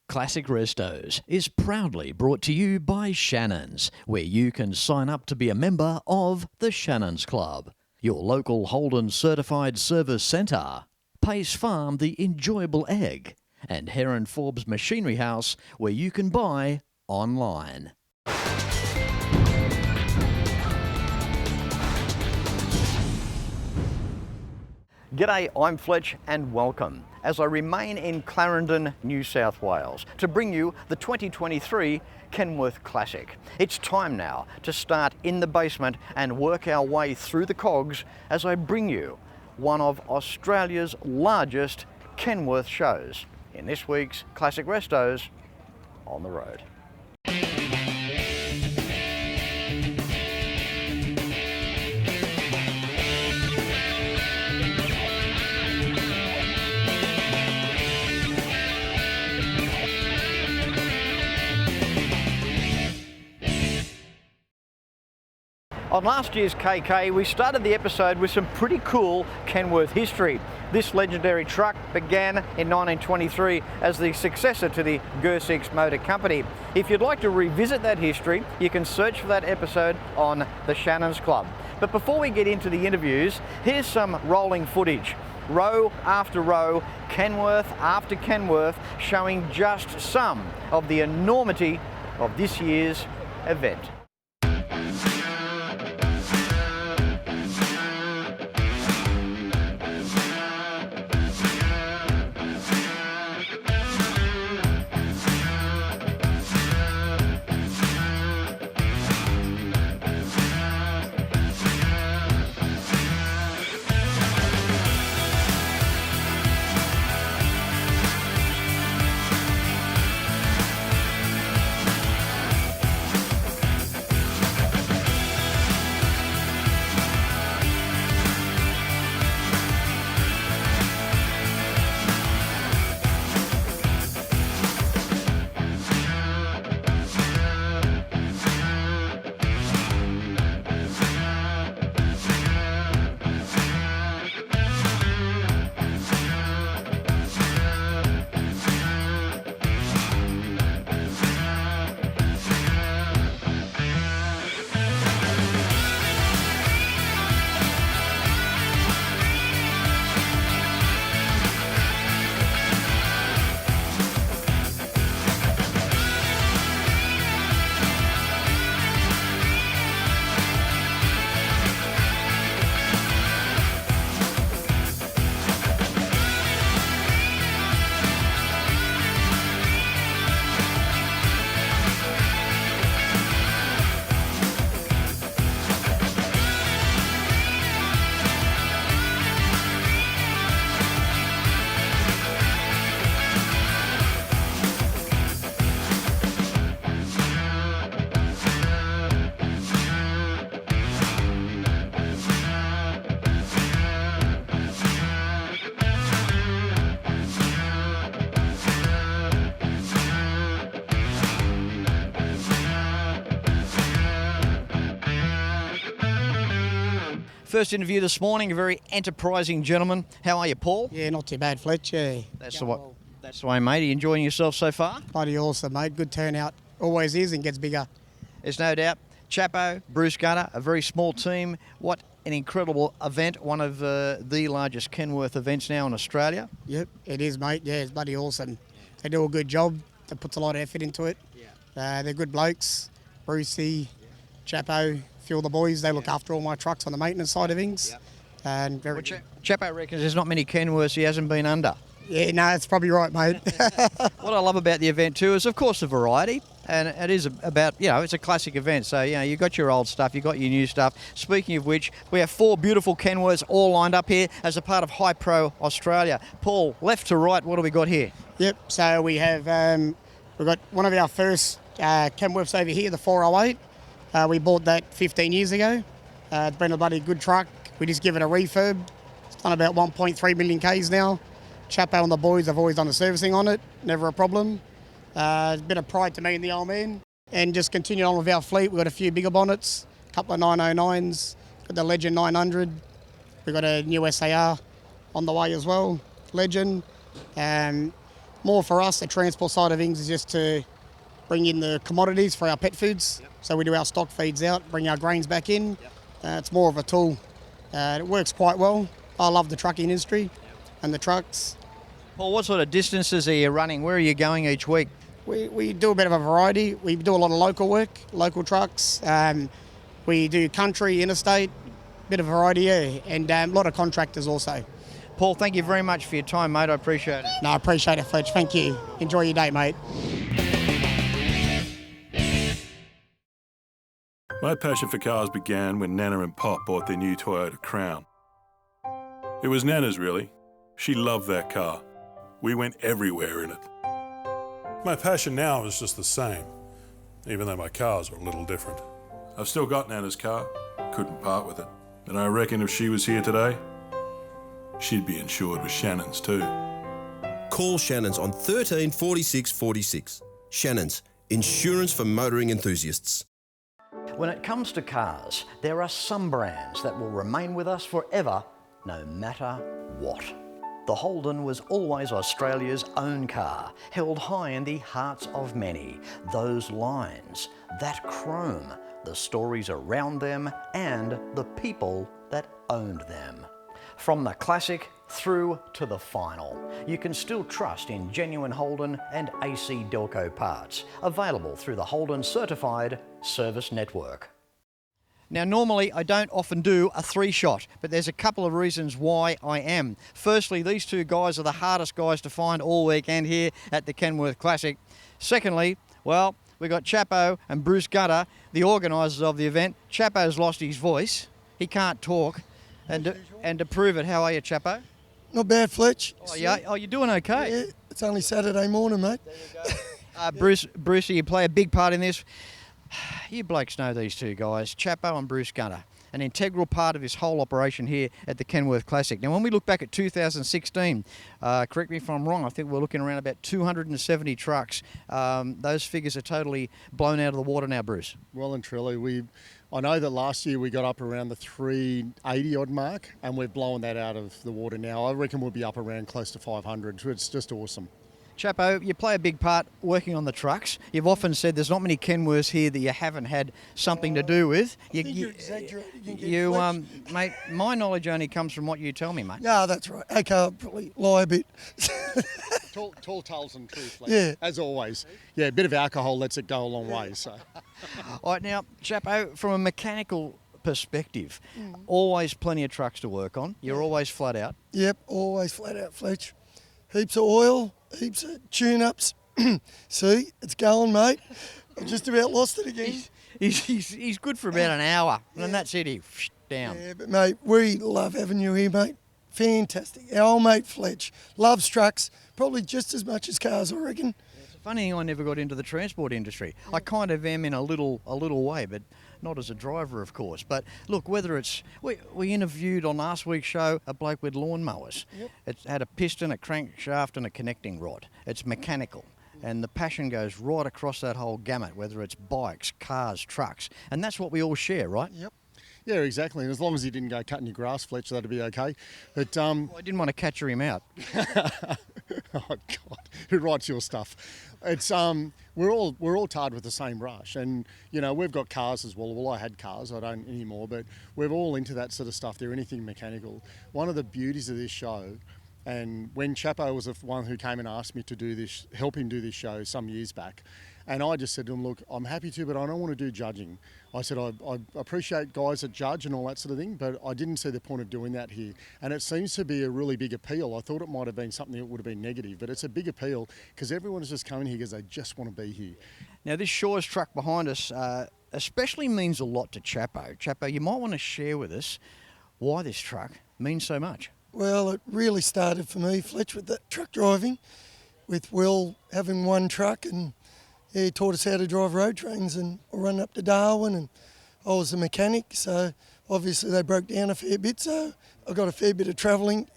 Classic Restos is proudly brought to you by Shannons, where you can sign up to be a member of the Shannons Club, your local Holden certified service centre, Pace Farm the enjoyable egg, and Heron Forbes Machinery House, where you can buy online. G'day, I'm Fletch and welcome as I remain in Clarendon, New South Wales to bring you the 2023 Kenworth Classic. It's time now to start in the basement and work our way through the cogs as I bring you one of Australia's largest Kenworth shows in this week's Classic Restos on the road. On last year's KK, we started the episode with some pretty cool Kenworth history. This legendary truck began in 1923 as the successor to the Gersix Motor Company. If you'd like to revisit that history, you can search for that episode on the Shannons Club. But before we get into the interviews, here's some rolling footage. Row after row, Kenworth after Kenworth, showing just some of the enormity of this year's event. First interview this morning, a very enterprising gentleman. How are you, Paul? Yeah, not too bad, Fletch. Yeah. That's the way, mate. Are you enjoying yourself so far? Bloody awesome, mate. Good turnout. Always is and gets bigger. There's no doubt. Chapo, Bruce Gunner, a very small team. What an incredible event. One of the largest Kenworth events now in Australia. Yep, it is, mate. Yeah, it's bloody awesome. They do a good job. They put a lot of effort into it. Yeah. They're good blokes. Brucey, Chapo, a few of the boys. They look after all my trucks on the maintenance side of things. And very. Well, Chapo reckons there's not many Kenworths he hasn't been under. Yeah, no, that's probably right, mate. What I love about the event too is, of course, the variety. And it is about, it's a classic event. So, you've got your old stuff, you've got your new stuff. Speaking of which, we have 4 beautiful Kenworths all lined up here as a part of High Pro Australia. Paul, left to right, what do we got here? Yep, so we have, we've got one of our first Kenworths over here, the 408. We bought that 15 years ago. It's been a bloody good truck. We just give it a refurb. It's done about 1.3 million Ks now. Chapo and the boys have always done the servicing on it, never a problem. It's a bit of pride to me and the old man. And just continue on with our fleet. We've got a few bigger bonnets, a couple of 909s, got the Legend 900. We've got a new SAR on the way as well, Legend. More for us, the transport side of things is just to bring in the commodities for our pet foods. Yep. So we do our stock feeds out, bring our grains back in. Yep. It's more of a tool. It works quite well. I love the trucking industry and the trucks. Paul, what sort of distances are you running? Where are you going each week? We do a bit of a variety. We do a lot of local work, local trucks. We do country, interstate, bit of variety, yeah, and a lot of contractors also. Paul, thank you very much for your time, mate. I appreciate it. No, I appreciate it, Fletch. Thank you. Enjoy your day, mate. My passion for cars began when Nana and Pop bought their new Toyota Crown. It was Nana's, really. She loved that car. We went everywhere in it. My passion now is just the same, even though my cars are a little different. I've still got Nana's car, couldn't part with it. And I reckon if she was here today, she'd be insured with Shannons too. Call Shannons on 13 46 46. Shannons, insurance for motoring enthusiasts. When it comes to cars, there are some brands that will remain with us forever, no matter what. The Holden was always Australia's own car, held high in the hearts of many. Those lines, that chrome, the stories around them, and the people that owned them. From the classic through to the final, you can still trust in genuine Holden and AC Delco parts, available through the Holden Certified Service Network. Now, normally I don't often do a three-shot, but there's a couple of reasons why I am. Firstly, these two guys are the hardest guys to find all weekend here at the Kenworth Classic. Secondly, well, we've got Chapo and Bruce Gutter, the organisers of the event. Chapo's lost his voice. He can't talk. And to prove it, how are you, Chapo? Not bad, Fletch. Oh, yeah? Oh, you're doing okay? Yeah, it's only Saturday morning, mate. There you go. Bruce, you play a big part in this. You blokes know these two guys, Chapo and Bruce Gunner, an integral part of this whole operation here at the Kenworth Classic. Now, when we look back at 2016, correct me if I'm wrong, I think we're looking around about 270 trucks. Those figures are totally blown out of the water now, Bruce. Well and truly, I know that last year we got up around the 380 odd mark, and we've blown that out of the water now. I reckon we'll be up around close to 500, so it's just awesome. Chapo, you play a big part working on the trucks. You've often said there's not many Kenworths here that you haven't had something to do with. I think you're exaggerating. Mate, my knowledge only comes from what you tell me, mate. No, that's right. Okay, I'll probably lie a bit. Tall tales and truth, yeah. As always. Yeah, a bit of alcohol lets it go a long way. So. All right, now, Chapo, from a mechanical perspective, always plenty of trucks to work on. You're always flat out. Yep, always flat out, Fletch. Heaps of oil, heaps of tune-ups. See, it's going, mate. I just about lost it again. He's good for about an hour, and then that's it, he's down. Yeah, but, mate, we love having you here, mate. Fantastic. Our old mate Fletch loves trucks, probably just as much as cars, I reckon. It's a funny thing, I never got into the transport industry. I kind of am in a little way, but not as a driver, of course. But look, whether it's... We interviewed on last week's show a bloke with lawnmowers. Yep. It had a piston, a crankshaft and a connecting rod. It's mechanical. And the passion goes right across that whole gamut, whether it's bikes, cars, trucks. And that's what we all share, right? Yep. Yeah, exactly. And as long as you didn't go cutting your grass, Fletch, that'd be okay. But well, I didn't want to catch him out. Oh God, who writes your stuff? It's we're all tarred with the same brush, and you know we've got cars as well. Well, I had cars, I don't anymore, but we're all into that sort of stuff. They're anything mechanical. One of the beauties of this show, and when Chapo was the one who came and asked me to do this, help him do this show some years back. And I just said to him, look, I'm happy to, but I don't want to do judging. I said, I appreciate guys that judge and all that sort of thing, but I didn't see the point of doing that here. And it seems to be a really big appeal. I thought it might have been something that would have been negative, but it's a big appeal because everyone is just coming here because they just want to be here. Now, this Shaw's truck behind us especially means a lot to Chapo. Chapo, you might want to share with us why this truck means so much. Well, it really started for me, Fletch, with that truck driving, with Will having one truck, and he taught us how to drive road trains, and I run up to Darwin, and I was a mechanic, so obviously they broke down a fair bit, so I got a fair bit of travelling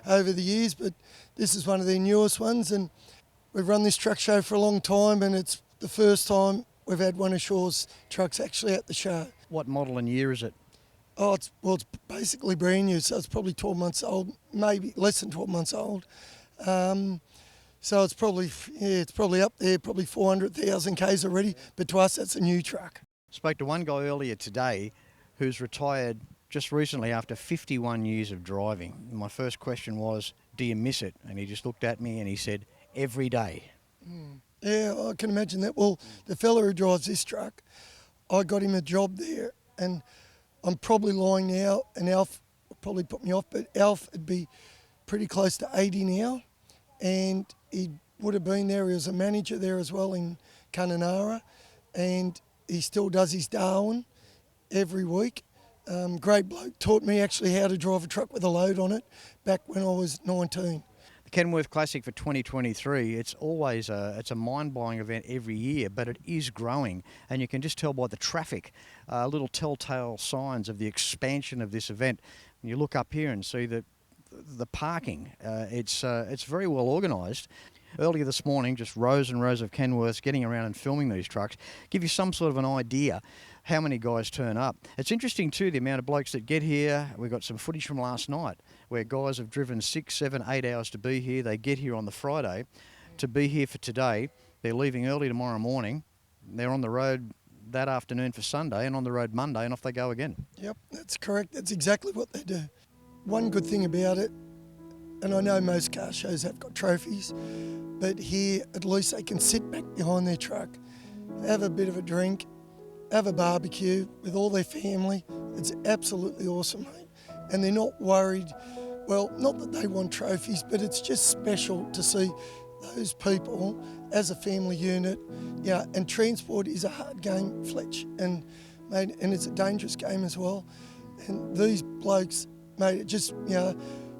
over the years, but this is one of their newest ones, and we've run this truck show for a long time, and it's the first time we've had one of Shaw's trucks actually at the show. What model and year is it? Oh, it's basically brand new, so it's probably 12 months old, maybe less than 12 months old. So it's probably up there, probably 400,000 Ks already, but to us that's a new truck. Spoke to one guy earlier today who's retired just recently after 51 years of driving. My first question was, do you miss it? And he just looked at me and he said, every day. Yeah, I can imagine that. Well, the fella who drives this truck, I got him a job there, and I'm probably lying now, and Alf will probably put me off, but Alf would be pretty close to 80 now, and he would have been there. He was a manager there as well in Kununurra, and he still does his Darwin every week. Great bloke, taught me actually how to drive a truck with a load on it back when I was 19. The Kenworth Klassic for 2023, it's always it's a mind-blowing event every year, but it is growing, and you can just tell by the traffic, little telltale signs of the expansion of this event. When you look up here and see the parking, it's very well organised. Earlier this morning, just rows and rows of Kenworths getting around and filming these trucks, give you some sort of an idea how many guys turn up. It's interesting too, the amount of blokes that get here. We got some footage from last night where guys have driven 6, 7, 8 hours to be here. They get here on the Friday to be here for today. They're leaving early tomorrow morning. They're on the road that afternoon for Sunday and on the road Monday, and off they go again. Yep, that's correct. That's exactly what they do. One good thing about it, and I know most car shows have got trophies, but here at least they can sit back behind their truck, have a bit of a drink, have a barbecue with all their family. It's absolutely awesome, mate. And they're not worried, well, not that they want trophies, but it's just special to see those people as a family unit. Yeah, and transport is a hard game, Fletch, and mate, and it's a dangerous game as well. And these blokes, mate, it just,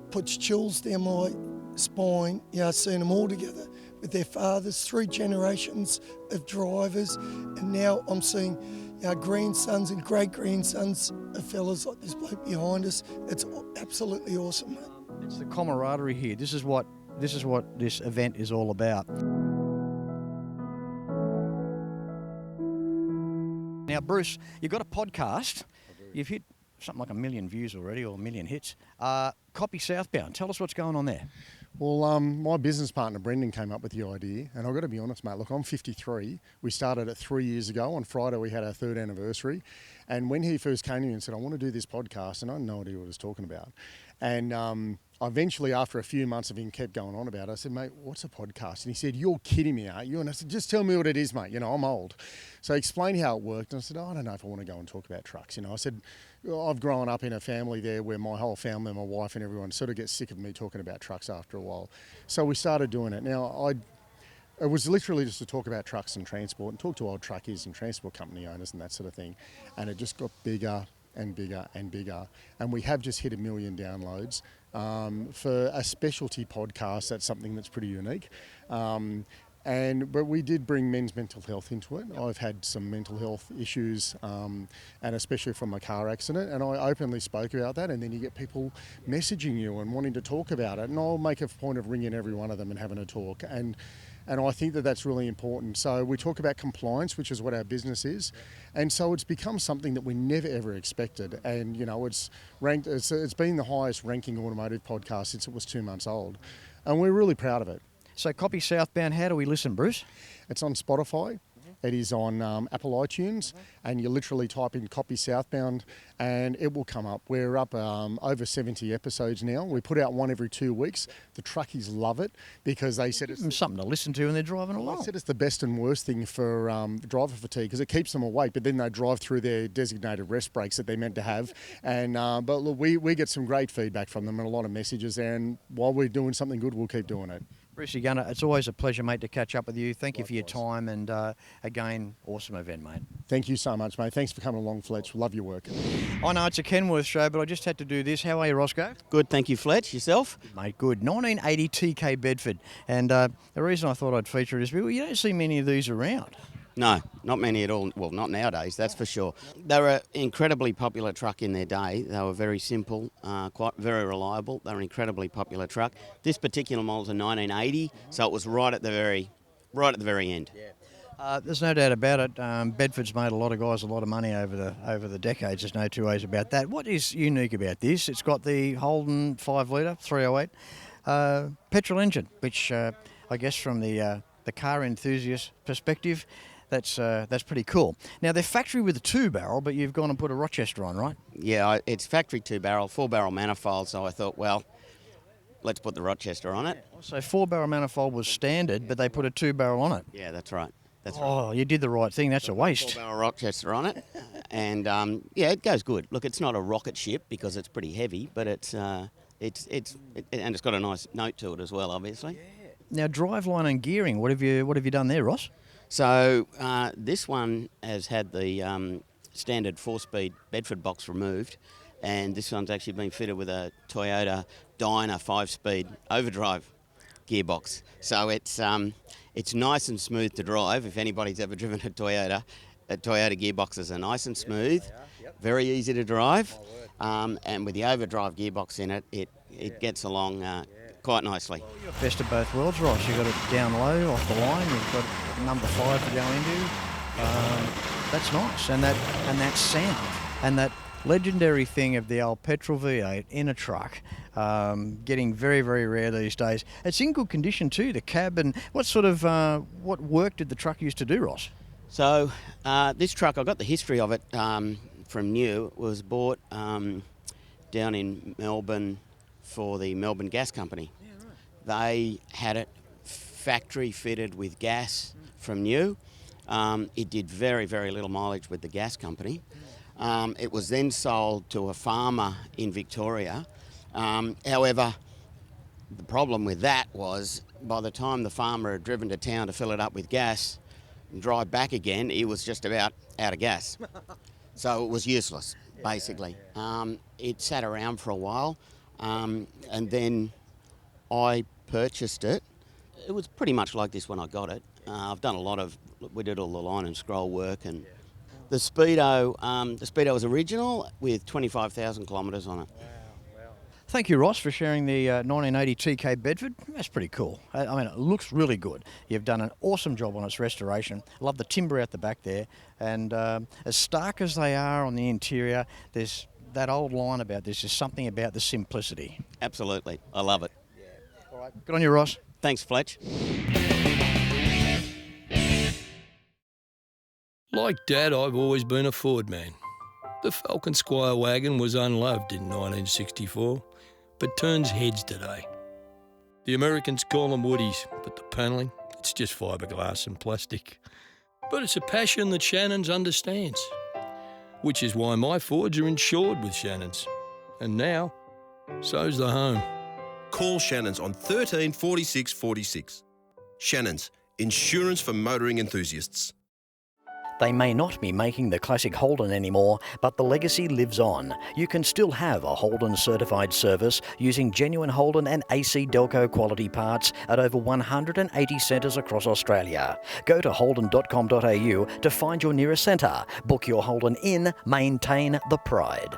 puts chills down my spine, seeing them all together with their fathers, 3 generations of drivers, and now I'm seeing our grandsons and great-grandsons of fellas like this bloke behind us. It's absolutely awesome, mate. It's the camaraderie here. This is what this event is all about. Now, Bruce, you've got a podcast. You've hit something like 1 million views already, or 1 million hits. Copy Southbound. Tell us what's going on there. Well, my business partner Brendan came up with the idea, and I've got to be honest, mate. Look, I'm 53. We started it 3 years ago. On Friday, we had our 3rd anniversary. And when he first came to me and said, I want to do this podcast, and I had no idea what he was talking about. And eventually, after a few months of him kept going on about it, I said, mate, what's a podcast? And he said, you're kidding me, aren't you? And I said, just tell me what it is, mate. I'm old. So he explained how it worked. And I said, I don't know if I want to go and talk about trucks. I said, I've grown up in a family there where my whole family, my wife and everyone sort of gets sick of me talking about trucks after a while. So we started doing it. Now, it was literally just to talk about trucks and transport and talk to old truckies and transport company owners and that sort of thing. And it just got bigger and bigger and bigger. And we have just hit 1 million downloads. For a specialty podcast, that's something that's pretty unique. But we did bring men's mental health into it. I've had some mental health issues, and especially from a car accident, and I openly spoke about that, and then you get people messaging you and wanting to talk about it, and I'll make a point of ringing every one of them and having a talk. And I think that that's really important. So we talk about compliance, which is what our business is. And so it's become something that we never ever expected. And, it's ranked, it's been the highest ranking automotive podcast since it was 2 months old. And we're really proud of it. So Copy Southbound, how do we listen, Bruce? It's on Spotify. It is on Apple iTunes, and you literally type in Copy Southbound and it will come up. We're up over 70 episodes now. We put out one every 2 weeks. The truckies love it because they said it's something to listen to when they're driving along. They said it's the best and worst thing for driver fatigue because it keeps them awake, but then they drive through their designated rest breaks that they're meant to have. And but look, we get some great feedback from them and a lot of messages, and while we're doing something good, we'll keep doing it. Brucey Gunner, it's always a pleasure, mate, to catch up with you. Thank you for your time, and again, awesome event, mate. Thank you so much, mate. Thanks for coming along, Fletch. Love your work. I know it's a Kenworth show, but I just had to do this. How are you, Roscoe? Good, thank you, Fletch. Yourself? Mate, good. 1980 TK Bedford. And the reason I thought I'd feature it is because you don't see many of these around. No, not many at all. Well, not nowadays, that's for sure. They were an incredibly popular truck in their day. They were very simple, quite very reliable. They were an incredibly popular truck. This particular model is a 1980, so it was right at the very end. Yeah. There's no doubt about it. Bedford's made a lot of guys a lot of money over the decades. There's no two ways about that. What is unique about this? It's got the Holden 5 litre 308 petrol engine, which I guess from the car enthusiast perspective, that's pretty cool. Now, they're factory with a 2-barrel, but you've gone and put a Rochester on, right? Yeah, it's factory 2-barrel, 4-barrel manifold, so I thought, well, let's put the Rochester on it. So 4-barrel manifold was standard, but they put a 2-barrel on it. Yeah, that's right. Oh, you did the right thing. That's a waste. 4-barrel Rochester on it, and yeah, it goes good. Look, it's not a rocket ship because it's pretty heavy, but it's and it's got a nice note to it as well, obviously. Now, driveline and gearing. What have you done there, Ross? So this one has had the standard 4-speed Bedford box removed, and this one's actually been fitted with a Toyota Dyna 5-speed overdrive gearbox. So it's nice and smooth to drive. If anybody's ever driven a Toyota gearboxes are nice and smooth, very easy to drive, and with the overdrive gearbox in it, it gets along quite nicely. Best of both worlds, Ross. You've got it down low off the line. You've got number 5 to go into. That's nice, and that sound and that legendary thing of the old petrol V8 in a truck, getting very, very rare these days. It's in good condition too, the cab. And what work did the truck used to do, Ross? So this truck, I got the history of it from new. It was bought down in Melbourne for the Melbourne Gas Company. Yeah, right. They had it factory fitted with gas from new. It did very, very little mileage with the gas company. It was then sold to a farmer in Victoria. However, the problem with that was by the time the farmer had driven to town to fill it up with gas and drive back again, he was just about out of gas. So it was useless, basically. It sat around for a while, and then I purchased it. It was pretty much like this when I got it. I've done we did all the line and scroll work, and the Speedo was original with 25,000 kilometres on it. Thank you, Ross, for sharing the 1980 TK Bedford. That's pretty cool. I mean, it looks really good. You've done an awesome job on its restoration. Love the timber out the back there. And as stark as they are on the interior, there's that old line about this. There's something about the simplicity. Absolutely. I love it. Yeah. All right. Good on you, Ross. Thanks, Fletch. Like Dad, I've always been a Ford man. The Falcon Squire wagon was unloved in 1964, but turns heads today. The Americans call them woodies, but the panelling, it's just fiberglass and plastic. But it's a passion that Shannons understands, which is why my Fords are insured with Shannons. And now, so's the home. Call Shannons on 13 46 46. Shannons, insurance for motoring enthusiasts. They may not be making the classic Holden anymore, but the legacy lives on. You can still have a Holden certified service using genuine Holden and AC Delco quality parts at over 180 centres across Australia. Go to holden.com.au to find your nearest centre. Book your Holden in, maintain the pride.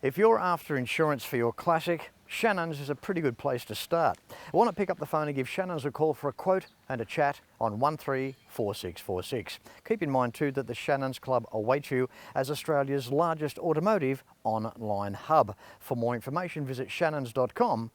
If you're after insurance for your Classic, Shannons is a pretty good place to start. Want to pick up the phone and give Shannons a call for a quote and a chat on 134646. Keep in mind too that the Shannons Club awaits you as Australia's largest automotive online hub. For more information, visit shannons.com.au.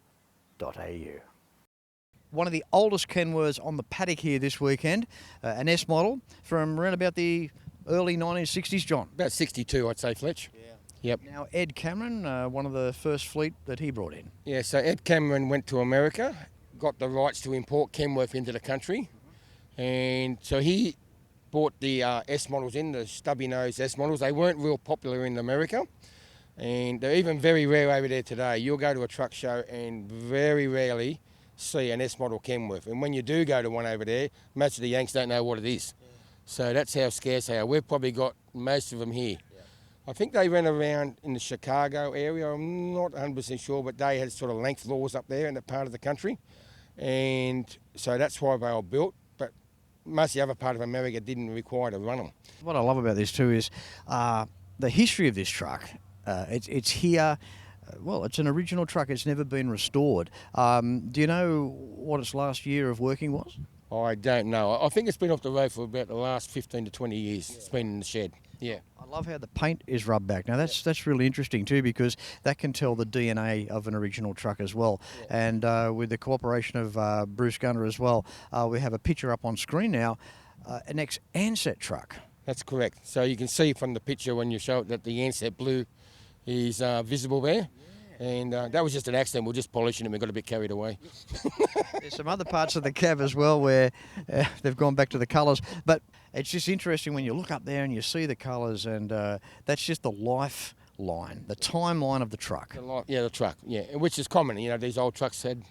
One of the oldest Kenworths on the paddock here this weekend, an S model from around about the early 1960s, John. About 62, I'd say, Fletch. Yeah. Yep. Now, Ed Cameron, one of the first fleet that he brought in. Yeah, so Ed Cameron went to America, got the rights to import Kenworth into the country, and so he bought the S models in, the stubby nose S models. They weren't real popular in America, and they're even very rare over there today. You'll go to a truck show and very rarely see an S model Kenworth, and when you do go to one over there, most of the Yanks don't know what it is. Yeah. So that's how scarce they are. We've probably got most of them here. I think they ran around in the Chicago area. I'm not 100% sure, but they had sort of length laws up there in that part of the country. And so that's why they were built. But most of the other part of America didn't require to run them. What I love about this too is the history of this truck. It's here. Well, it's an original truck. It's never been restored. Do you know what its last year of working was? I don't know. I think it's been off the road for about the last 15 to 20 years. It's been in the shed. Yeah. I love how the paint is rubbed back. Now that's really interesting too, because that can tell the DNA of an original truck as well. And with the cooperation of Bruce Gunner as well, we have a picture up on screen now, an ex-Ansett truck. That's correct. So you can see from the picture when you show it that the Ansett blue is visible there. And that was just an accident. We're just polishing it. We got a bit carried away. There's some other parts of the cab as well where they've gone back to the colours. But it's just interesting when you look up there and you see the colours, and that's just the lifeline, the timeline of the truck. The truck, yeah, which is common. You know, these old trucks had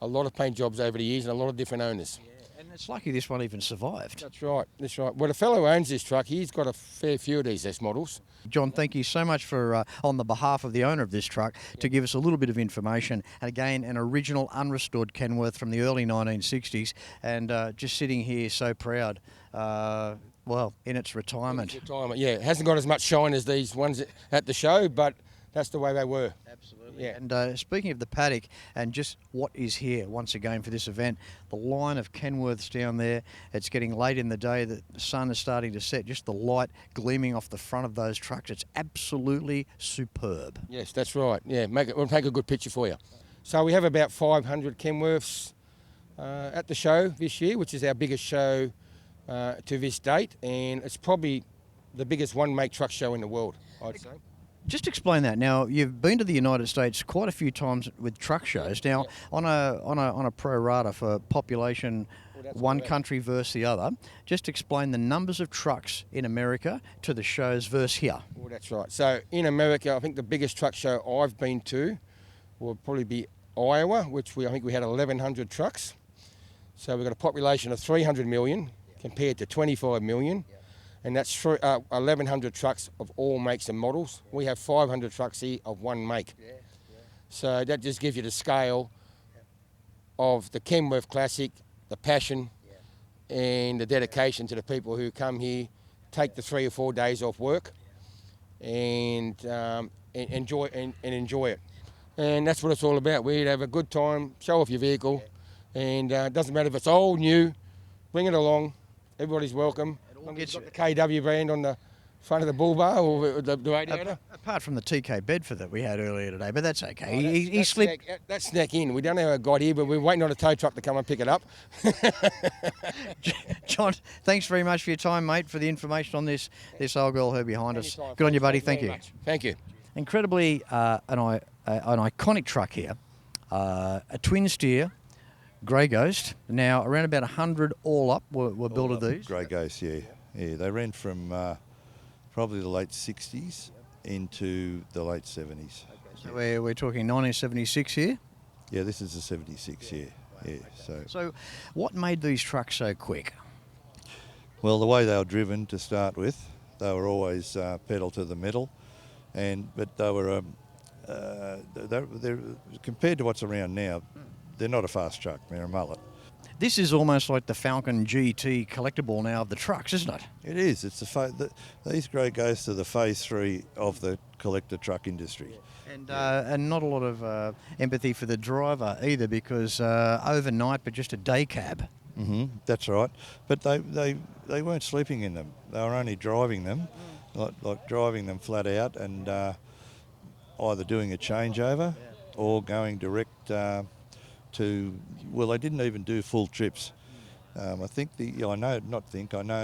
a lot of paint jobs over the years and a lot of different owners. And it's lucky this one even survived. That's right, that's right. Well, the fellow who owns this truck, he's got a fair few of these S models. John, thank you so much for, on the behalf of the owner of this truck, to give us a little bit of information. And again, an original unrestored Kenworth from the early 1960s, and just sitting here so proud, in its retirement. Yeah, it hasn't got as much shine as these ones at the show, but that's the way they were. Absolutely. Yeah. And speaking of the paddock and just what is here once again for this event, the line of Kenworths down there, it's getting late in the day, the sun is starting to set, just the light gleaming off the front of those trucks. It's absolutely superb. Yes, that's right. Yeah, we'll take a good picture for you. So we have about 500 Kenworths at the show this year, which is our biggest show to this date, and it's probably the biggest one-make truck show in the world, I'd say. Just explain that. Now, you've been to the United States quite a few times with truck shows. Now, on a pro rata for population, one country versus the other, just explain the numbers of trucks in America to the shows versus here. Well, that's right. So in America, I think the biggest truck show I've been to will probably be Iowa, which I think we had 1,100 trucks. So we've got a population of 300 million compared to 25 million. And that's 1,100 trucks of all makes and models. We have 500 trucks here of one make. So that just gives you the scale of the Kenworth Klassic, the passion, and the dedication to the people who come here, take the 3 or 4 days off work, and enjoy it. And that's what it's all about. We'd have a good time, show off your vehicle, and it doesn't matter if it's old, new, bring it along. Everybody's welcome. It's got the KW brand on the front of the bull bar or the radiator. Apart from the TK Bedford that we had earlier today, but that's okay. He slipped. That snuck in. We don't know how it got here, but we're waiting on a tow truck to come and pick it up. John, thanks very much for your time, mate, for the information on this old girl here behind us. Good on you, buddy. Thank you. Thank you. Incredibly, an iconic truck here, a twin steer. Grey Ghost. Now, around about 100 all up were built of these. Grey Ghost, yeah. They ran from probably the late 60s into the late 70s. So we're talking 1976 here? Yeah, this is a 76, yeah. So what made these trucks so quick? Well, the way they were driven to start with, they were always pedal to the metal, but they were they're compared to what's around now. They're not a fast truck, they're a mullet. This is almost like the Falcon GT collectible now of the trucks, isn't it? It is. It's these Grey Ghosts are the phase 3 of the collector truck industry. And not a lot of empathy for the driver either, because overnight, but just a day cab. That's right. But they weren't sleeping in them. They were only driving them, like driving them flat out, and either doing a changeover or going direct they didn't even do full trips. I know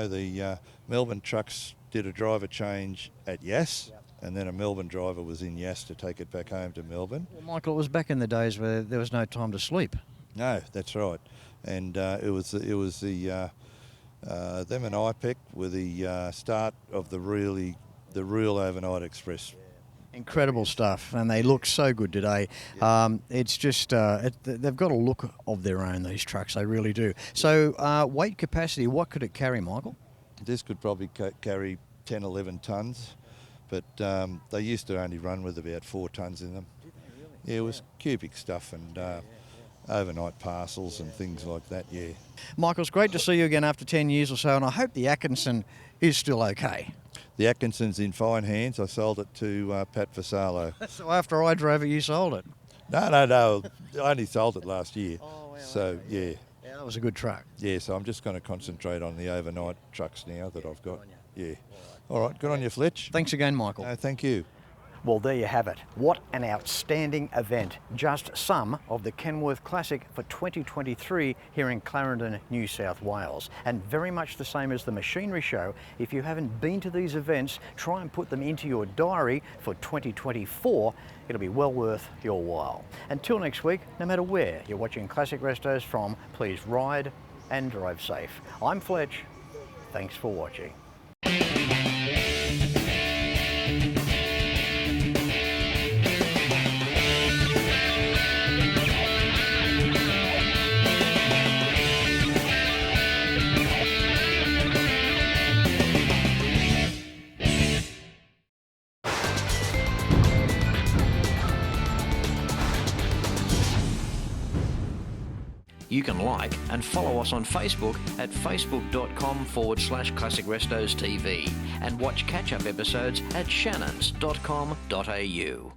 the Melbourne trucks did a driver change at Yass, and then a Melbourne driver was in Yass to take it back home to Melbourne. Well, Michael, it was back in the days where there was no time to sleep. No, that's right. And it was the them and IPEC were the start of the real overnight express. Incredible stuff, and they look so good today. It's just, they've got a look of their own, these trucks, they really do. So weight capacity, what could it carry, Michael? This could probably carry 10, 11 tonnes, but they used to only run with about 4 tonnes in them. Yeah, it was cubic stuff and overnight parcels and things like that, yeah. Michael, it's great to see you again after 10 years or so, and I hope the Atkinson is still okay. The Atkinson's in fine hands. I sold it to Pat Vassallo. So after I drove it, you sold it? No. I only sold it last year. Oh, wow. So, yeah. That was a good truck. Yeah, so I'm just going to concentrate on the overnight trucks now that I've got. Yeah. All right, good on you, Fletch. Thanks again, Michael. Thank you. Well, there you have it. What an outstanding event. Just some of the Kenworth Classic for 2023 here in Clarendon, New South Wales. And very much the same as the Machinery Show. If you haven't been to these events, try and put them into your diary for 2024. It'll be well worth your while. Until next week, no matter where you're watching Classic Restos from, please ride and drive safe. I'm Fletch. Thanks for watching. You can like and follow us on Facebook at facebook.com/Classic Restos TV and watch catch-up episodes at shannons.com.au.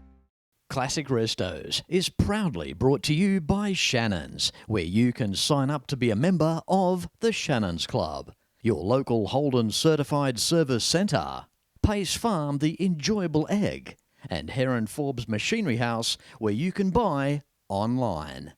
Classic Restos is proudly brought to you by Shannons, where you can sign up to be a member of the Shannons Club, your local Holden certified service centre, Pace Farm the enjoyable egg, and Heron Forbes Machinery House, where you can buy online.